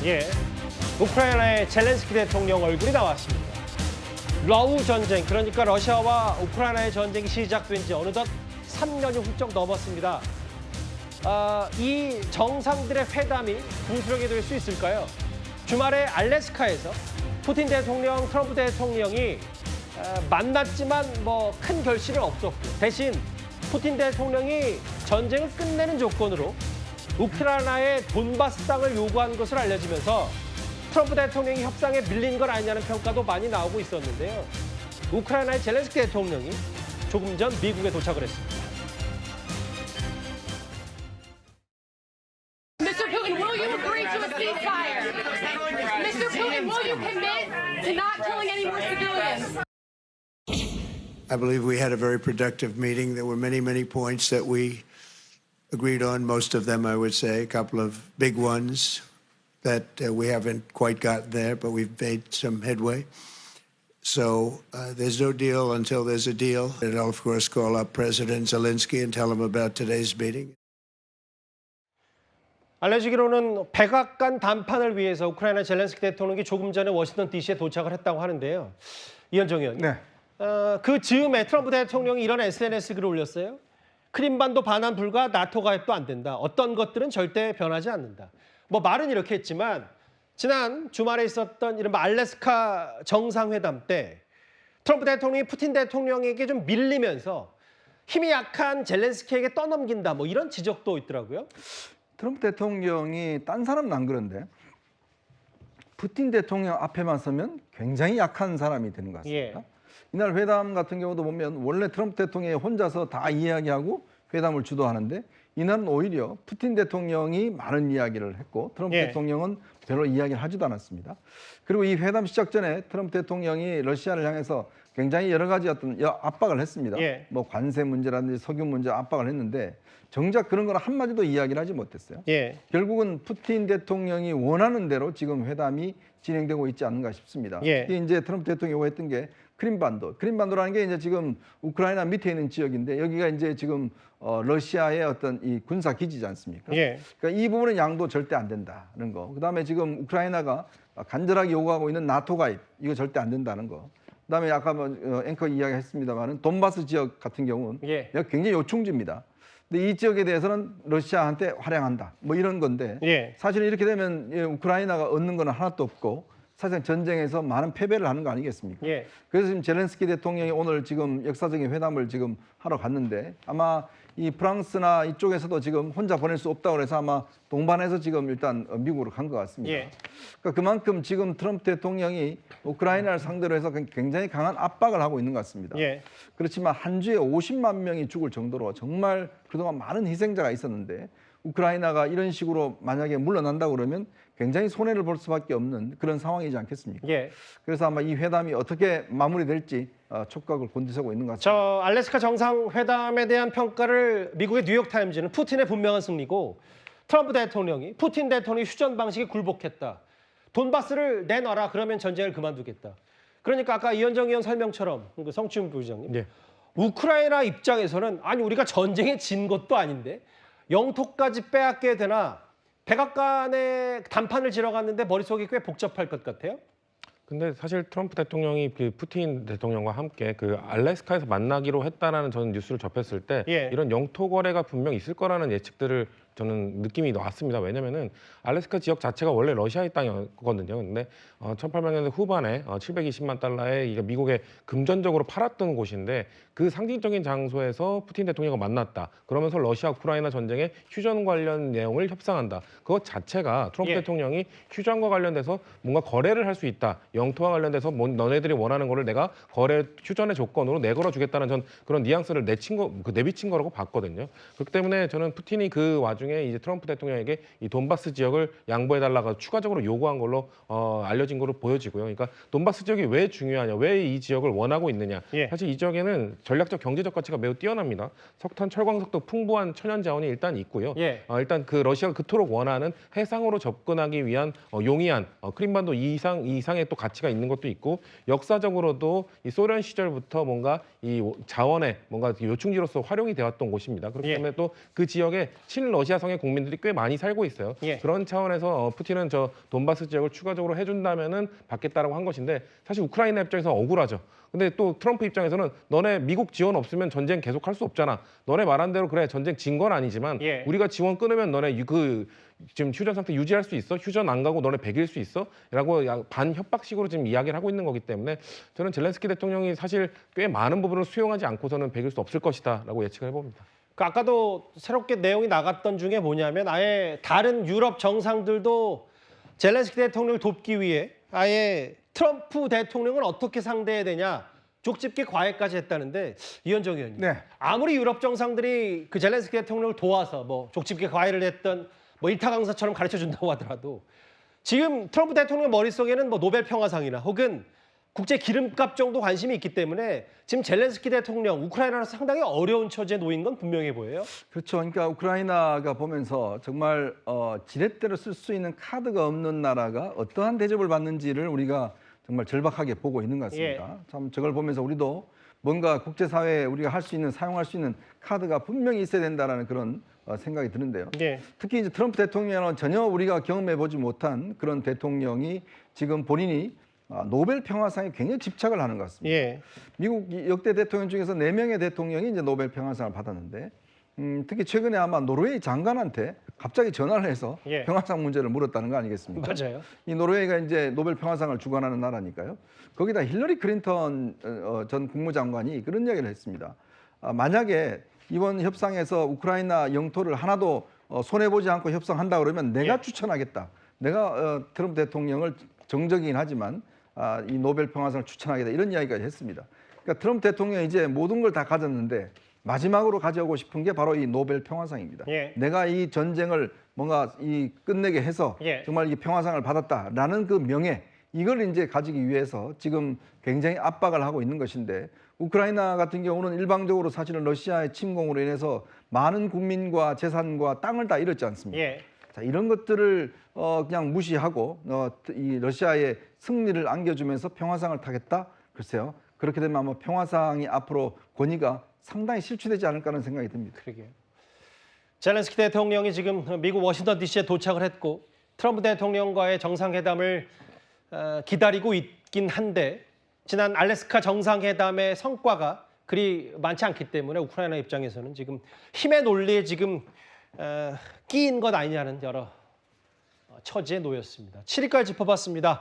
예, 우크라이나의 젤렌스키 대통령 얼굴이 나왔습니다. 러우 전쟁, 그러니까 러시아와 우크라이나의 전쟁이 시작된 지 어느덧 3년이 훌쩍 넘었습니다. 이 정상들의 회담이 불수령이 될 수 있을까요? 주말에 알래스카에서 푸틴 대통령, 트럼프 대통령이 만났지만 뭐 큰 결실은 없었고, 대신 푸틴 대통령이 전쟁을 끝내는 조건으로 우크라이나의 돈바스 땅을 요구한 것으로 알려지면서 트럼프 대통령이 협상에 밀린 건 아니냐는 평가도 많이 나오고 있었는데요. 우크라이나의 젤렌스키 대통령이 조금 전 미국에 도착을 했습니다. Mr. Putin, will you agree to a ceasefire? Mr. Putin, will you commit to not killing any more civilians? I believe we had a very productive meeting. There were many, many points that we agreed on, most of them, I would say, a couple of big ones that we haven't quite gotten there, but we've made some headway. So there's no deal until there's a deal. And I'll, of course, call up President Zelensky and tell him about today's meeting. 알려지기로는 백악관 담판을 위해서 우크라이나 젤렌스키 대통령이 조금 전에 워싱턴 DC에 도착을 했다고 하는데요. 이현정 의원. 네. 그 즈음에 트럼프 대통령이 이런 SNS 글을 올렸어요. 크림반도 반환 불가, 나토 가입도 안 된다. 어떤 것들은 절대 변하지 않는다. 뭐 말은 이렇게 했지만 지난 주말에 있었던 이른바 알래스카 정상회담 때 트럼프 대통령이 푸틴 대통령에게 좀 밀리면서 힘이 약한 젤렌스키에게 떠넘긴다. 뭐 이런 지적도 있더라고요. 트럼프 대통령이 딴 사람은 안 그런데 푸틴 대통령 앞에만 서면 굉장히 약한 사람이 되는 것 같습니다. 예. 이날 회담 같은 경우도 보면 원래 트럼프 대통령이 혼자서 다 이야기하고 회담을 주도하는데 이날은 오히려 푸틴 대통령이 많은 이야기를 했고 트럼프 예. 대통령은 별로 이야기를 하지도 않았습니다. 그리고 이 회담 시작 전에 트럼프 대통령이 러시아를 향해서 굉장히 여러 가지 어떤 압박을 했습니다. 예. 뭐 관세 문제라든지 석유 문제 압박을 했는데 정작 그런 걸 한마디도 이야기를 하지 못했어요. 예. 결국은 푸틴 대통령이 원하는 대로 지금 회담이 진행되고 있지 않는가 싶습니다. 예. 이게 이제 트럼프 대통령이 요구했던 게 크림반도라는 게 이제 지금 우크라이나 밑에 있는 지역인데 여기가 이제 지금 러시아의 어떤 이 군사 기지지 않습니까? 예. 그러니까 이 부분은 양도 절대 안 된다는 거. 그다음에 지금 우크라이나가 간절하게 요구하고 있는 나토 가입 이거 절대 안 된다는 거. 그다음에 아까 뭐 앵커 이야기했습니다만은 돈바스 지역 같은 경우는 예. 여기 굉장히 요충지입니다. 근데 이 지역에 대해서는 러시아한테 활용한다. 뭐 이런 건데 예. 사실은 이렇게 되면 우크라이나가 얻는 건 하나도 없고 사실상 전쟁에서 많은 패배를 하는 거 아니겠습니까? 예. 그래서 지금 젤렌스키 대통령이 오늘 지금 역사적인 회담을 지금 하러 갔는데 아마 이 프랑스나 이쪽에서도 지금 혼자 보낼 수 없다고 해서 아마 동반해서 지금 일단 미국으로 간 것 같습니다. 예. 그러니까 그만큼 지금 트럼프 대통령이 우크라이나를 상대로 해서 굉장히 강한 압박을 하고 있는 것 같습니다. 예. 그렇지만 한 주에 50만 명이 죽을 정도로 정말 그동안 많은 희생자가 있었는데 우크라이나가 이런 식으로 만약에 물러난다고 그러면 굉장히 손해를 볼 수밖에 없는 그런 상황이지 않겠습니까? 예. 그래서 아마 이 회담이 어떻게 마무리될지 촉각을 곤두세우고 있는 것 같습니다. 저 알래스카 정상회담에 대한 평가를 미국의 뉴욕타임즈는 푸틴의 분명한 승리고 트럼프 대통령이 푸틴 대통령이 휴전 방식에 굴복했다. 돈바스를 내놔라. 그러면 전쟁을 그만두겠다. 그러니까 아까 이현정 의원 설명처럼 그 성추윤 부의장님. 예. 우크라이나 입장에서는 아니 우리가 전쟁에 진 것도 아닌데 영토까지 빼앗게 되나 백악관에 담판을 지러 갔는데 머릿속이 꽤 복잡할 것 같아요. 근데 사실 트럼프 대통령이 그 푸틴 대통령과 함께 그 알래스카에서 만나기로 했다라는 저는 뉴스를 접했을 때 예. 이런 영토 거래가 분명 있을 거라는 예측들을 저는 느낌이 왔습니다. 왜냐면은 알래스카 지역 자체가 원래 러시아의 땅이었거든요. 근데 1800년대 후반에 720만 달러에 이게 미국에 금전적으로 팔았던 곳인데 그 상징적인 장소에서 푸틴 대통령과 만났다. 그러면서 러시아 우크라이나 전쟁의 휴전 관련 내용을 협상한다. 그것 자체가 트럼프 예. 대통령이 휴전과 관련돼서 뭔가 거래를 할 수 있다. 영토와 관련돼서 너네들이 원하는 거를 내가 거래 휴전의 조건으로 내걸어 주겠다는 전 그런 뉘앙스를 내비친 거라고 봤거든요. 그렇기 때문에 저는 푸틴이 그 와중에 이제 트럼프 대통령에게 이 돈바스 지역을 양보해달라고 추가적으로 요구한 걸로 알려진 걸로 보여지고요. 그러니까 돈바스 지역이 왜 중요하냐, 왜 이 지역을 원하고 있느냐. 예. 사실 이 지역에는 전략적 경제적 가치가 매우 뛰어납니다. 석탄, 철광석도 풍부한 천연 자원이 일단 있고요. 예. 일단 그 러시아가 그토록 원하는 해상으로 접근하기 위한 용이한 크림반도 이상의 또 가치가 있는 것도 있고 역사적으로도 이 소련 시절부터 뭔가 이 자원의 뭔가 요충지로서 활용이 되었던 곳입니다. 그렇기 예. 때문에 또 그 지역에 친러시아 러시아성의 국민들이 꽤 많이 살고 있어요. 예. 그런 차원에서 푸틴은 저 돈바스 지역을 추가적으로 해준다면은 받겠다라고 한 것인데 사실 우크라이나 입장에서 억울하죠. 근데 또 트럼프 입장에서는 너네 미국 지원 없으면 전쟁 계속할 수 없잖아. 너네 말한 대로 그래 전쟁 진 건 아니지만 예. 우리가 지원 끊으면 너네 지금 휴전 상태 유지할 수 있어? 휴전 안 가고 너네 100일 수 있어? 라고 반 협박식으로 지금 이야기를 하고 있는 거기 때문에 저는 젤렌스키 대통령이 사실 꽤 많은 부분을 수용하지 않고서는 100일 수 없을 것이다라고 예측을 해봅니다. 그 아까도 새롭게 내용이 나갔던 중에 뭐냐면 아예 다른 유럽 정상들도 젤렌스키 대통령을 돕기 위해 아예 트럼프 대통령을 어떻게 상대해야 되냐 족집게 과외까지 했다는데 이현정 의원님. 네. 아무리 유럽 정상들이 그 젤렌스키 대통령을 도와서 뭐 족집게 과외를 했던 뭐 일타 강사처럼 가르쳐 준다고 하더라도 지금 트럼프 대통령 머릿속에는 뭐 노벨 평화상이나 혹은 국제 기름값 정도 관심이 있기 때문에 지금 젤렌스키 대통령 우크라이나로서 상당히 어려운 처지에 놓인 건 분명해 보여요. 그렇죠. 그러니까 우크라이나가 보면서 정말 지렛대로 쓸 수 있는 카드가 없는 나라가 어떠한 대접을 받는지를 우리가 정말 절박하게 보고 있는 것 같습니다. 참 저걸 보면서 우리도 뭔가 국제사회에 우리가 할 수 있는 사용할 수 있는 카드가 분명히 있어야 된다라는 그런 생각이 드는데요. 예. 특히 이제 트럼프 대통령은 전혀 우리가 경험해 보지 못한 그런 대통령이 지금 본인이 노벨 평화상에 굉장히 집착을 하는 것 같습니다. 예. 미국 역대 대통령 중에서 4명의 대통령이 이제 노벨 평화상을 받았는데 특히 최근에 아마 노르웨이 장관한테 갑자기 전화를 해서 예. 평화상 문제를 물었다는 거 아니겠습니까? 맞아요. 이 노르웨이가 이제 노벨 평화상을 주관하는 나라니까요. 거기다 힐러리 클린턴 전 국무장관이 그런 이야기를 했습니다. 만약에 이번 협상에서 우크라이나 영토를 하나도 손해보지 않고 협상한다 그러면 내가 예. 추천하겠다. 내가 트럼프 대통령을 정적이긴 하지만 이 노벨 평화상을 추천하겠다. 이런 이야기까지 했습니다. 그러니까 트럼프 대통령이 이제 모든 걸 다 가졌는데 마지막으로 가져오고 싶은 게 바로 이 노벨 평화상입니다. 예. 내가 이 전쟁을 뭔가 끝내게 해서 예. 정말 이 평화상을 받았다라는 그 명예 이걸 이제 가지기 위해서 지금 굉장히 압박을 하고 있는 것인데 우크라이나 같은 경우는 일방적으로 사실은 러시아의 침공으로 인해서 많은 국민과 재산과 땅을 다 잃었지 않습니까? 예. 자, 이런 것들을 그냥 무시하고 이 러시아의 승리를 안겨주면서 평화상을 타겠다? 글쎄요. 그렇게 되면 아마 평화상이 앞으로 권위가 상당히 실추되지 않을까 하는 생각이 듭니다. 그러게요. 젤렌스키 대통령이 지금 미국 워싱턴 DC에 도착을 했고 트럼프 대통령과의 정상회담을 기다리고 있긴 한데 지난 알래스카 정상회담의 성과가 그리 많지 않기 때문에 우크라이나 입장에서는 지금 힘의 논리에 지금 끼인 것 아니냐는 여러 처지에 놓였습니다. 7위까지 짚어봤습니다.